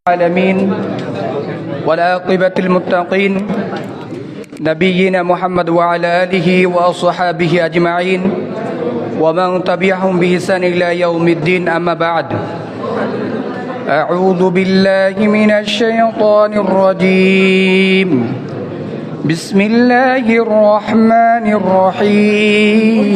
العالمين والعاقبة للمتقين نبينا محمد وعلى آله وصحبه أجمعين ومن تبعهم بإحسان إلى يوم الدين أما بعد أعوذ بالله من الشيطان الرجيم بسم الله الرحمن الرحيم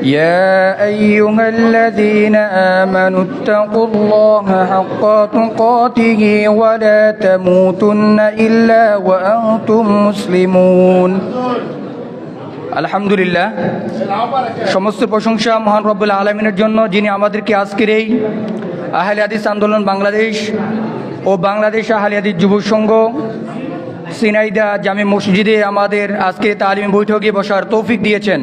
يا أيها الذين آمنوا اتقوا الله حق تقاته ولا تموتن إلا وأنتم مسلمون আলহামদুলিল্লাহ, সমস্ত প্রশংসা মহান রব্বুল আলামিনের জন্য, যিনি আমাদেরকে আজকের এই আহলে হাদিস আন্দোলন বাংলাদেশ ও বাংলাদেশ আহলে হাদিস যুব সংঘ সিনাইদা জামে মসজিদে আমাদের আজকে তালিমি বৈঠকে বসার তৌফিক দিয়েছেন।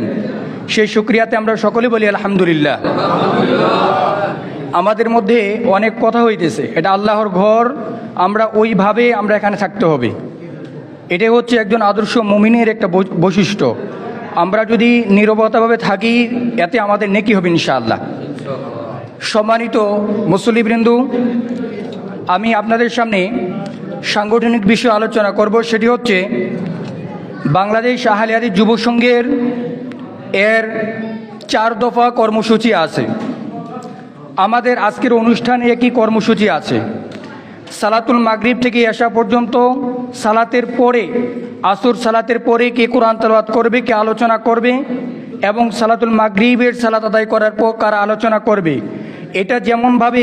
সেই শুকরিয়াতে আমরা সকলে বলি আলহামদুলিল্লাহ। আমাদের মধ্যে অনেক কথা হইতেছে, এটা আল্লাহর ঘর, আমরা ওইভাবে আমরা এখানে থাকতে হবে। এটাই হচ্ছে একজন আদর্শ মুমিনের একটা বৈশিষ্ট্য। আমরা যদি নীরবতাভাবে থাকি, এতে আমাদের নেকি হবে ইনশাআল্লাহ। সম্মানিত মুসল্লিবৃন্দ, আমি আপনাদের সামনে সাংগঠনিক বিষয় আলোচনা করব। সেটি হচ্ছে বাংলাদেশ আহলে হাদিস যুব সংঘের এর 4 দফা কর্মসূচি আছে। আমাদের আজকের অনুষ্ঠানে একই কর্মসূচি আছে। সালাতুল মাগরিব থেকে এশা পর্যন্ত, সালাতের পরে, আসর সালাতের পরে কে কোরআন তেলাওয়াত করবে, কে আলোচনা করবে, এবং সালাতুল মাগরিবের সালাত আদায় করার পর কারা আলোচনা করবে, এটা যেমনভাবে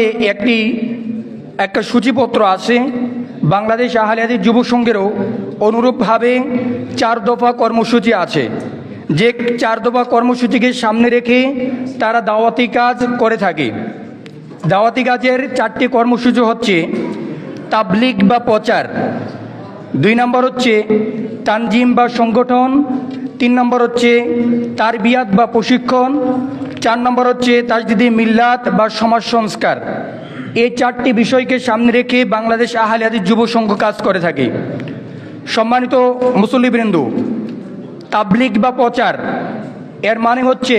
একটা সূচিপত্র আছে, বাংলাদেশ আহলে হাদিস যুব সংঘেরও অনুরূপভাবে 4 দফা কর্মসূচি আছে। যে 4 দফা কর্মসূচিকে সামনে রেখে তারা দাওয়াতি কাজ করে থাকে। দাওয়াতি কাজের 4টি কর্মসূচি হচ্ছে তাবলিগ বা প্রচার, 2 নম্বর হচ্ছে তানজিম বা সংগঠন, 3 নম্বর হচ্ছে তারবিয়াত বা প্রশিক্ষণ, 4 নম্বর হচ্ছে তাজদিদে মিল্লাত বা সমাজ সংস্কার। এই 4টি বিষয়কে সামনে রেখে বাংলাদেশ আহলে হাদিস যুব সংঘ কাজ করে থাকে। সম্মানিত মুসল্লিবৃন্দ, তাবলিগ বা প্রচার এর মানে হচ্ছে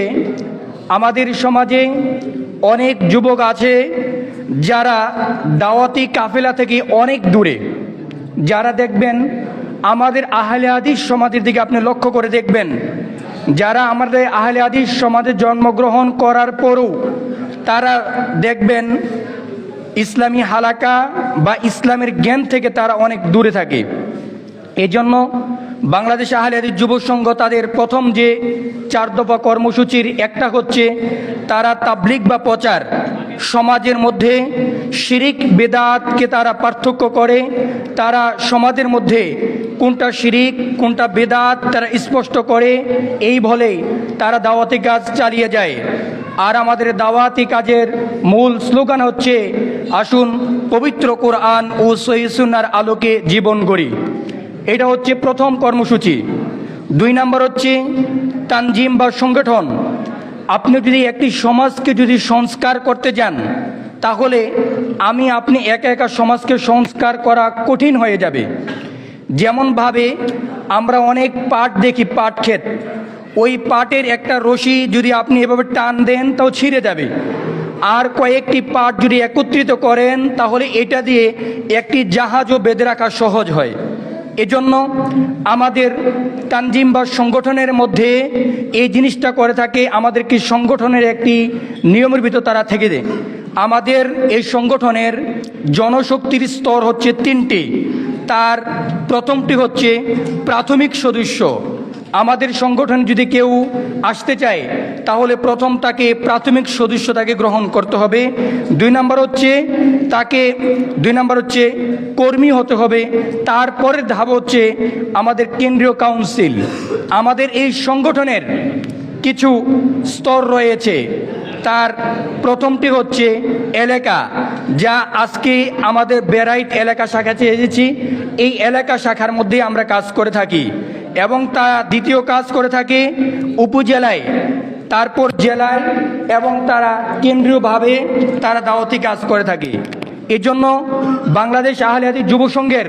আমাদের সমাজে অনেক যুবক আছে যারা দাওয়াতি কাফেলা থেকে অনেক দূরে, যারা দেখবেন আমাদের আহলে হাদিস সমাজের দিকে আপনি লক্ষ্য করে দেখবেন, যারা আমাদের আহলে হাদিস সমাজে জন্মগ্রহণ করার পরও তারা দেখবেন ইসলামী হালাকা বা ইসলামের জ্ঞান থেকে তারা অনেক দূরে থাকে। এজন্য বাংলাদেশ আহলে হাদিস যুব সংঘ তাদের প্রথম যে 4 দফা কর্মসূচির একটা হচ্ছে তারা তাবলিগ বা প্রচার, সমাজের মধ্যে শিরিক বেদাতকে তারা পার্থক্য করে, তারা সমাজের মধ্যে কোনটা শিরিক কোনটা বেদাত তারা স্পষ্ট করে, এই বলে তারা দাওয়াতি কাজ চালিয়ে যায়। আর আমাদের দাওয়াতি কাজের মূল স্লোগান হচ্ছে, আসুন পবিত্র কোরআন ও সহিহ সুন্নাহর আলোকে জীবন গড়ি। এটা হচ্ছে প্রথম কর্মসূচি। 2 নম্বর হচ্ছে তানজিম বা সংগঠন। আপনি যদি একটি সমাজকে যদি সংস্কার করতে যান, তাহলে আপনি একা একা সমাজকে সংস্কার করা কঠিন হয়ে যাবে। যেমনভাবে আমরা অনেক পাট দেখি, পাট ক্ষেত, ওই পাটের একটা রশি যদি আপনি এভাবে টান দেন তাও ছিঁড়ে যাবে। আর কয়েকটি পাট যদি একত্রিত করেন, তাহলে এটা দিয়ে একটি জাহাজও বেঁধে রাখা সহজ হয়। এজন্য আমাদের তানজিম বা সংগঠনের মধ্যে এই জিনিসটা করে থাকে, আমাদেরকে সংগঠনের একটি নিয়মের ভিতর তারা থেকে দেয়। আমাদের এই সংগঠনের জনশক্তির স্তর হচ্ছে 3টি। তার প্রথমটি হচ্ছে প্রাথমিক সদস্য। আমাদের সংগঠনে যদি কেউ আসতে চায়, তাহলে প্রথম তাকে প্রাথমিক সদস্য তাকে গ্রহণ করতে হবে। 2 নম্বর হচ্ছে কর্মী হতে হবে। তারপরের ধাপ হচ্ছে আমাদের কেন্দ্রীয় কাউন্সিল। আমাদের এই সংগঠনের কিছু স্তর রয়েছে। তার প্রথমটি হচ্ছে এলাকা, যা আজকে আমাদের বেরাইট এলাকা শাখাতে এসেছি। এই এলাকা শাখার মধ্যে আমরা কাজ করে থাকি, এবং তা দ্বিতীয় কাজ করে থাকে উপজেলায়, তারপর জেলায়, এবং তারা কেন্দ্রীয়ভাবে তারা দাওয়াতি কাজ করে থাকে। এজন্য বাংলাদেশ আহলে হাদিস যুব সংঘের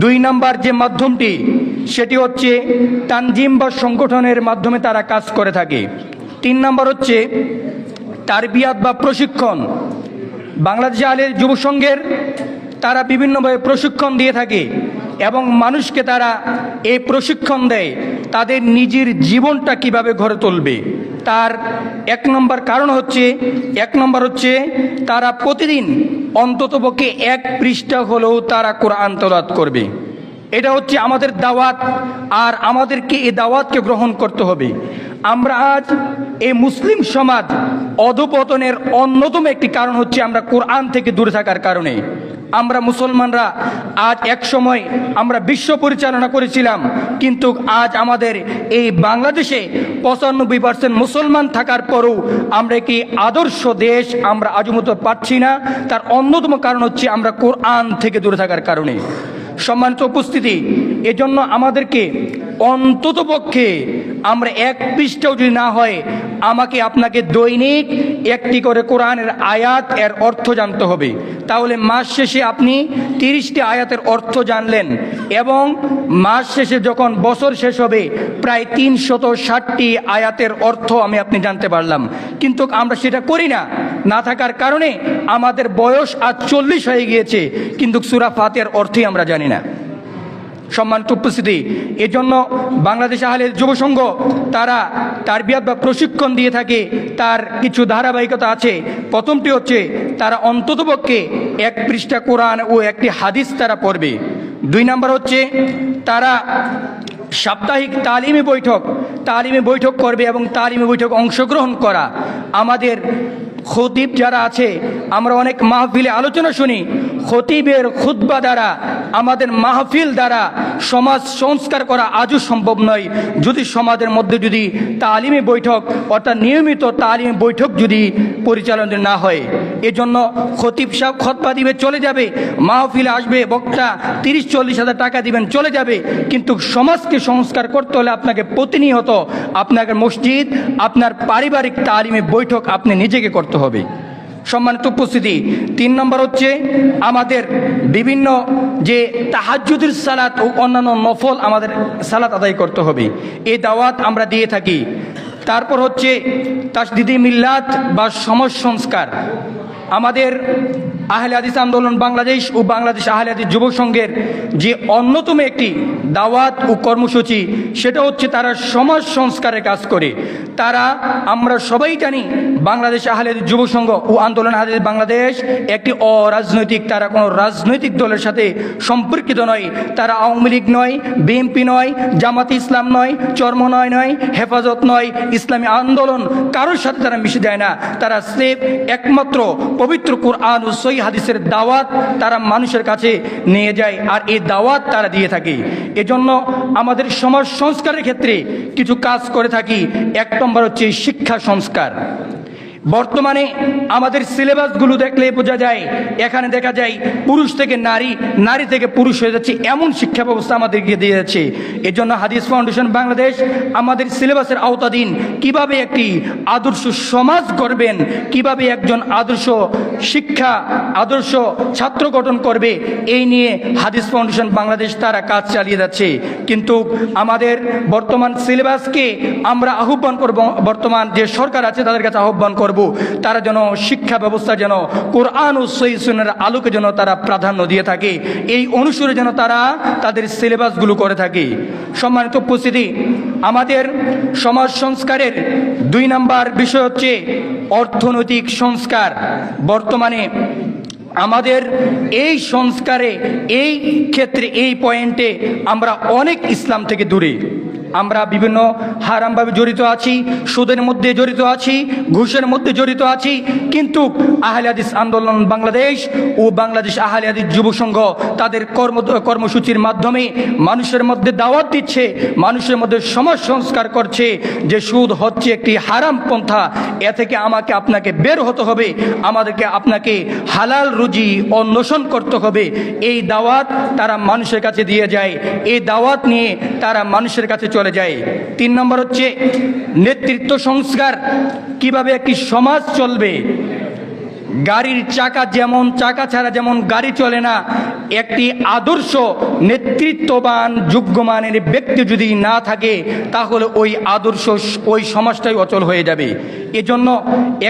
2 নম্বর যে মাধ্যমটি, সেটি হচ্ছে তানজিম বা সংগঠনের মাধ্যমে তারা কাজ করে থাকে। 3 নম্বর হচ্ছে তারবিয়াত বা প্রশিক্ষণ, বাংলাদেশ আহলে যুব সংঘের তারা বিভিন্নভাবে প্রশিক্ষণ দিয়ে থাকে এবং মানুষকে তারা এই প্রশিক্ষণ দেয় তাদের নিজের জীবনটা কিভাবে গড়ে তুলবে। তার এক নম্বর হচ্ছে তারা প্রতিদিন অন্ততপক্ষে 1 পৃষ্ঠা হলেও তারা কোরআন তেলাওয়াত করবে। এটা হচ্ছে আমাদের দাওয়াত, আর আমাদেরকে এই দাওয়াতকে গ্রহণ করতে হবে। আমরা আজ এই মুসলিম সমাজ অধপতনের অন্যতম একটি কারণ হচ্ছে আমরা কোরআন থেকে দূরে থাকার কারণে। আমরা মুসলমানরা আজ এক সময় আমরা বিশ্ব পরিচালনা করেছিলাম, কিন্তু আজ আমাদের এই বাংলাদেশে 95% মুসলমান থাকার পরেও আমরা কি আদর্শ দেশ আমরা আজমত পাচ্ছি না। তার অন্যতম কারণ হচ্ছে আমরা কোরআন থেকে দূরে থাকার কারণে। সম্মানিত উপস্থিতি, এজন্য আমাদেরকে অন্ততপক্ষে আমরা 1 পৃষ্ঠাও যদি না হয় আমাকে আপনাকে দৈনিক একটি করে কোরআনের আয়াত এর অর্থ জানতে হবে। তাহলে মাস শেষে আপনি 30টি আয়াতের অর্থ জানলেন এবং মাস শেষে যখন বছর শেষ হবে প্রায় 360টি আয়াতের অর্থ আপনি জানতে পারলাম। কিন্তু আমরা সেটা করি না থাকার কারণে আমাদের বয়স আজ 40 হয়ে গিয়েছে, কিন্তু সূরা ফাতিহার অর্থই আমরা জানি না। সম্মানিত উপস্থিতি, এজন্য বাংলাদেশ আহলে যুব সংঘ তারা তারবিয়াত বা প্রশিক্ষণ দিয়ে থাকে। তার কিছু ধারাবাহিকতা আছে। প্রথমটি হচ্ছে তারা অন্ততপক্ষে 1 পৃষ্ঠা কোরআন ও একটি হাদিস তারা পড়বে। 2 নম্বর হচ্ছে তারা সাপ্তাহিক তালিমি বৈঠক করবে এবং তালিমি বৈঠক অংশগ্রহণ করা। আমাদের খতিব যারা আছে, আমরা অনেক মাহফিলে আলোচনা শুনি, খতিবের খুতবা দ্বারা আমাদের মাহফিল দ্বারা সমাজ সংস্কার করা আজও সম্ভব নয় যদি সমাজের মধ্যে যদি তালিমি বৈঠক অর্থাৎ নিয়মিত তালিমি বৈঠক যদি পরিচালনা না হয়। এজন্য খতিব সাহেব খুতবা দিবে, চলে যাবে, মাহফিলে আসবে বক্তা 30-40 হাজার টাকা দিবেন, চলে যাবে, কিন্তু সমাজকে সংস্কার করতে হলে আপনাকে প্রতিনিয়ত আপনাকে মসজিদ আপনার পারিবারিক তালিমি বৈঠক আপনি নিজেকে করতে হবে। সম্মানিত উপস্থিতি, 3 নম্বর হচ্ছে আমাদের বিভিন্ন যে তাহাজ্জুদের সালাত ও অন্যান্য নফল আমাদের সালাত আদায় করতে হবে। এই দাওয়াত আমরা দিয়ে থাকি। তারপর হচ্ছে তাসদিদে মিল্লাত বা সমাজ সংস্কার। আমাদের আহলে হাদিস আন্দোলন বাংলাদেশ ও বাংলাদেশ আহলে হাদিস যুব সংঘের যে অন্যতম একটি দাওয়াত ও কর্মসূচি, সেটা হচ্ছে তারা সমাজ সংস্কারের কাজ করে। আমরা সবাই জানি বাংলাদেশ আহলে হাদিস যুব সংঘ ও আন্দোলন হাদিস বাংলাদেশ একটি অরাজনৈতিক, তারা কোনো রাজনৈতিক দলের সাথে সম্পর্কিত নয়। তারা আওয়ামী লীগ নয়, বিএনপি নয়, জামাতে ইসলাম নয়, চরমনায় নয়, হেফাজত নয়, ইসলামী আন্দোলন কারোর সাথে তারা মিশে যায় না। তারা স্রেফ একমাত্র পবিত্র কুরআন ও সহিহ হাদিসের দাওয়াত তারা মানুষের কাছে নিয়ে যায়, আর এই দাওয়াত তারা দিয়ে থাকে। এজন্য আমাদের সমাজ সংস্কারের ক্ষেত্রে কিছু কাজ করে থাকি। 1 নম্বর হচ্ছে শিক্ষা সংস্কার। বর্তমানে আমাদের সিলেবাসগুলো দেখলে বোঝা যায়, এখানে দেখা যায় পুরুষ থেকে নারী, নারী থেকে পুরুষ হয়ে যাচ্ছে, এমন শিক্ষা ব্যবস্থা আমাদেরকে দিয়ে যাচ্ছে। এজন্য হাদিস ফাউন্ডেশন বাংলাদেশ আমাদের সিলেবাসের আওতাধীন কিভাবে একটি আদর্শ সমাজ গড়বেন, কিভাবে একজন আদর্শ ছাত্র গঠন করবে, এই নিয়ে হাদিস ফাউন্ডেশন বাংলাদেশ তারা কাজ চালিয়ে যাচ্ছে। কিন্তু আমাদের বর্তমান সিলেবাসকে আমরা আহ্বান করব, বর্তমান যে সরকার আছে তাদের কাছে আহ্বান করব, তারা যেন শিক্ষা ব্যবস্থা যেন কোরআন ও সহিহ সুন্নাহর আলোকে যেন তারা প্রাধান্য দিয়ে থাকে, এই অনুসারে যেন তারা তাদের সিলেবাসগুলো করে থাকে। সম্মানিত উপস্থিতি, আমাদের সমাজ সংস্কারের 2 নম্বর বিষয় হচ্ছে অর্থনৈতিক সংস্কার। বর্তমানে আমাদের এই সংস্কারে, এই ক্ষেত্রে, এই পয়েন্টে আমরা অনেক ইসলাম থেকে দূরে। আমরা বিভিন্ন হারামভাবে জড়িত আছি, সুদের মধ্যে জড়িত আছি, ঘুষের মধ্যে জড়িত আছি। কিন্তু আহলে হাদিস আন্দোলন বাংলাদেশ ও বাংলাদেশ আহলে হাদিস যুব সংঘ তাদের কর্মসূচির মাধ্যমে মানুষের মধ্যে দাওয়াত দিচ্ছে, মানুষের মধ্যে সমাজ সংস্কার করছে যে সুদ হচ্ছে একটি হারাম পন্থা, এ থেকে আপনাকে বের হতে হবে, আপনাকে হালাল রুজি অন্বেষণ করতে হবে। এই দাওয়াত তারা মানুষের কাছে দিয়ে যায়, এই দাওয়াত নিয়ে তারা মানুষের কাছে চলে যায়। 3 নম্বর হচ্ছে নেতৃত্ব সংস্কার, কিভাবে একটি সমাজ চলবে। গাড়ির চাকা ছাড়া যেমন গাড়ি চলে না, একটি আদর্শ নেতৃত্ববান যোগ্যমানের ব্যক্তি যদি না থাকে তাহলে ওই আদর্শ ওই সমাজটাই অচল হয়ে যাবে। এজন্য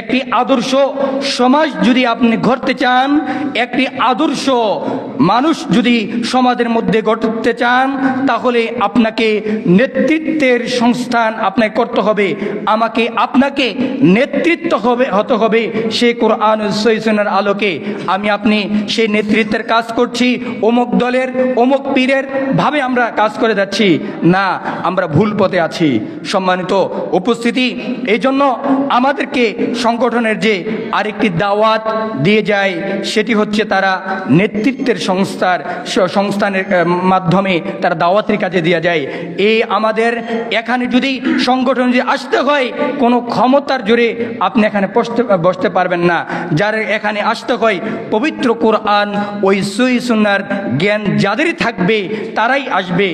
একটি আদর্শ সমাজ যদি আপনি গড়তে চান, একটি আদর্শ মানুষ যদি সমাজের মধ্যে গড়তে চান, তাহলে আপনাকে নেতৃত্বের সংস্থান আপনাকে করতে হবে। আপনাকে নেতৃত্ব হতে হবে সেই কোরআন ও সুন্নাহর আলোকে। আপনি সেই নেতৃত্বের কাজ করছি, অমুক দলের অমুক পীরের ভাবে আমরা কাজ করে যাচ্ছি না, আমরা ভুল পথে আছি। সম্মানিত উপস্থিতি, এই জন্য আমাদেরকে সংগঠনের যে আরেকটি দাওয়াত দিয়ে যায়, সেটি হচ্ছে তারা নেতৃত্বের সংস্থানের মাধ্যমে তারা দাওয়াতের কাজে দিয়ে যায়। এই আমাদের এখানে যদি সংগঠন যে আসতে হয়, কোনো ক্ষমতার জোরে আপনি এখানে বসতে পারবেন না। যার এখানে আসতে হয় পবিত্র কোরআন ওই সহিহ সুন্নাহর জ্ঞান যাদেরই থাকবে তারাই আসবে।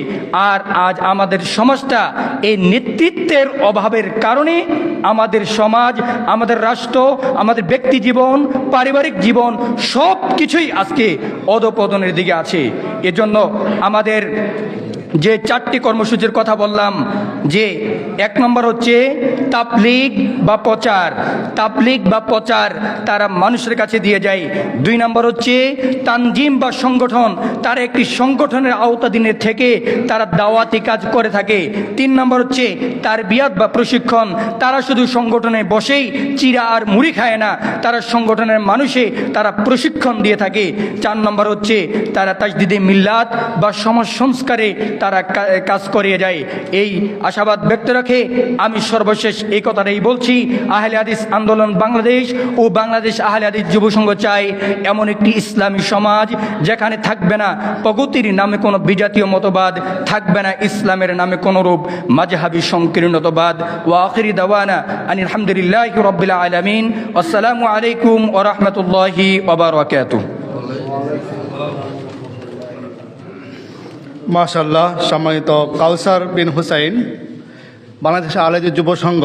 আর আজ আমাদের সমাজটা এই নেতৃত্বের অভাবের কারণে আমাদের সমাজ, আমাদের রাষ্ট্র, আমাদের ব্যক্তি জীবন, পারিবারিক জীবন সব কিছুই আজকে অধঃপতনের দিকে আছে। এজন্য আমাদের যে 4টি কর্মসূচির কথা বললাম, যে 1 নম্বর হচ্ছে তাবলীগ বা প্রচার তারা মানুষের কাছে দিয়ে যায়। 2 নম্বর হচ্ছে তানজিম বা সংগঠন, তারা একটি সংগঠনের আওতাধীনে থেকে তারা দাওয়াতি কাজ করে থাকে। 3 নম্বর হচ্ছে তারবিয়াত বা প্রশিক্ষণ, তারা শুধু সংগঠনে বসেই চিরা আর মুড়ি খায় না, তারা সংগঠনের তারা প্রশিক্ষণ দিয়ে থাকে। 4 নম্বর হচ্ছে তারা তাজদিদে মিল্লাত বা সমাজ সংস্কারে তারা কাজ করিয়ে যায়। এই আশাবাদ ব্যক্ত রাখে আমি সর্বশেষ এই কথাটাই বলছি, আহলে হাদিস আন্দোলন বাংলাদেশ ও বাংলাদেশ আহলে হাদিস যুব সংঘ চাই এমন একটি ইসলামী সমাজ যেখানে থাকবে না প্রগতির নামে কোনো বিজাতীয় মতবাদ, থাকবে না ইসলামের নামে কোনো রূপ মাযহাবী সংকীর্ণতাবাদ। ওয়া আখিরি দাওয়ানা আনিল হামদুলিল্লাহি রাব্বিল আলামিন। আসসালামু আলাইকুম ওয়া রাহমাতুল্লাহি ওয়া বারাকাতুহু। মাশাআল্লাহ। সম্মানিত কাউসার বিন হুসাইন, বাংলাদেশ আহলে হাদিস যুব সংঘ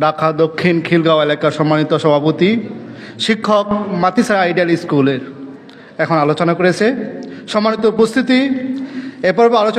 ঢাকা দক্ষিণ খিলগাঁও এলাকার সম্মানিত সভাপতি, শিক্ষক মাতিসা আইডিয়াল স্কুলের এখন আলোচনা করেছে। সম্মানিত উপস্থিতি, এ পর্বে আলোচনা